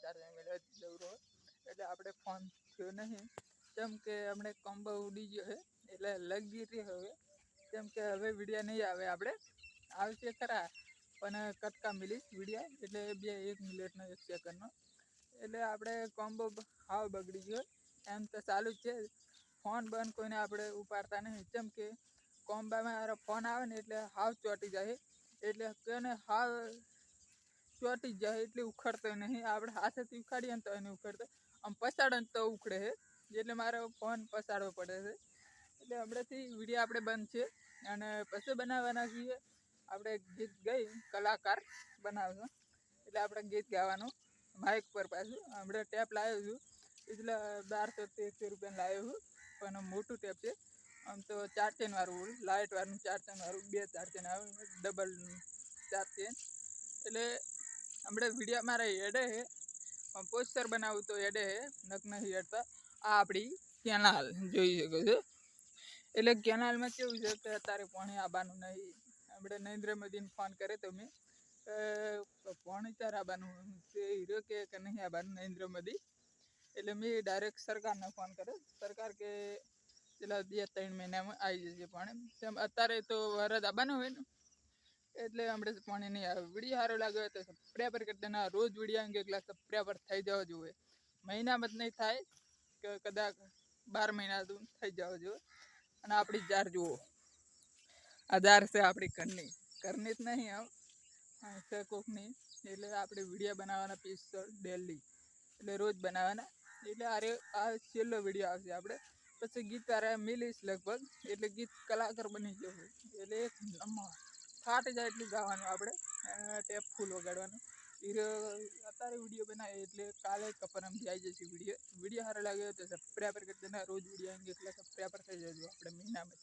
charging મેળવે દવરો એટલે આપણે ફોન થયો નહીં કેમ કે હમણે કોમ્બો ઉડી ગયો છે એટલે લગી રહ્યો હવે કેમ કે હવે વિડીયો નહીં આવે આપણે આવશે ખરા પણ કટકા મિલીશ વિડીયો એટલે 1 મિનિટનો 1 સેકન્ડનો એટલે આપણે કોમ્બો હાવ બગડી ગયો એમ તો ચાલુ જ છે ફોન બંધ કોઈને આપણે ઉપાડતા નહીં કેમ કે કોમ્બામાં ફોન આવે ને એટલે હાવ ચોંટી જાય એટલે કોઈને હાવ ચોંટી જાય એટલે ઉખડતો નહીં આપણે હાથેથી ઉખાડીએ ને તો એને ઉખડતો આમ પછાડે ને તો ઉખડે છે એટલે મારે ફોન પછાડવો પડે છે એટલે હમણાંથી વિડીયો આપણે બંધ છે અને પછી બનાવવાના છીએ આપણે ગીત ગઈ કલાકાર બનાવશું એટલે આપણે ગીત ગાવાનું માઇક પર પાછું હમણાં ટેપ લાવ્યો છું એટલે 1200-1300 રૂપિયાનું લાવ્યો છું પણ મોટું ટેપ છે આમ તો 4 ચેનવાળું લાઇટવાળું 4 ચેનવાળું 2 4 ચેન આવે ડબલ 4 ચેન એટલે હમણાં વિડીયો મારે હેડે છે પણ પોસ્ટર બનાવું તો હેડે છે નક નહીં હેડતા આ આપણી કેનાલ જોઈ શકો છો એટલે કેનાલમાં કેવું છે કે અત્યારે પાણી આવવાનું નહીં આપણે નરેન્દ્ર મોદીને ફોન કરે તો મેં પાણી ત્યારે આવવાનું તે હીરો કે નહીં આવવાનું નરેન્દ્ર મોદી એટલે મેં ડાયરેક્ટ સરકારને ફોન કર્યો સરકાર કે પેલા 2-3 મહિનામાં આવી જશે પાણી તેમ અત્યારે તો વરદ આવવાનું હોય ને એટલે હમણાં પાણી નહીં આવે વિડીયો સારો લાગ્યો તો સબસ્ક્રાઈબર કરી દેના રોજ વિડીયો અંગે એકલા સબસ્ક્રાઈબર થઈ જવા જોઈએ મહિનામાં જ નહીં થાય કે કદાચ 12 મહિના થઈ જવા જોઈએ અને આપણી જાર જુઓ આ જાર છે આપણી ઘરની જ નહીં આવ છે કોકની એટલે આપણે વિડીયો બનાવવાના પિસ્તોલ ડેલી એટલે રોજ બનાવવાના એટલે આ છેલ્લો વિડીયો આવશે આપણે પછી ગીત તારે મિલીશ લગભગ એટલે ગીત કલાકાર બની ગયો એટલે એક ફાટી જાય એટલું ગાવાનું આપણે ટેપ ફૂલ વગાડવાનું અત્યારે વિડીયો બનાવે એટલે કાલે કપરમથી આવી જશે વિડીયો સારો લાગ્યો તો સબસ્ક્રાઈબર કરી દેના રોજ વિડીયો અંગે એટલે સબસ્ક્રાઈબર થઈ જજો આપણે મહિનામાં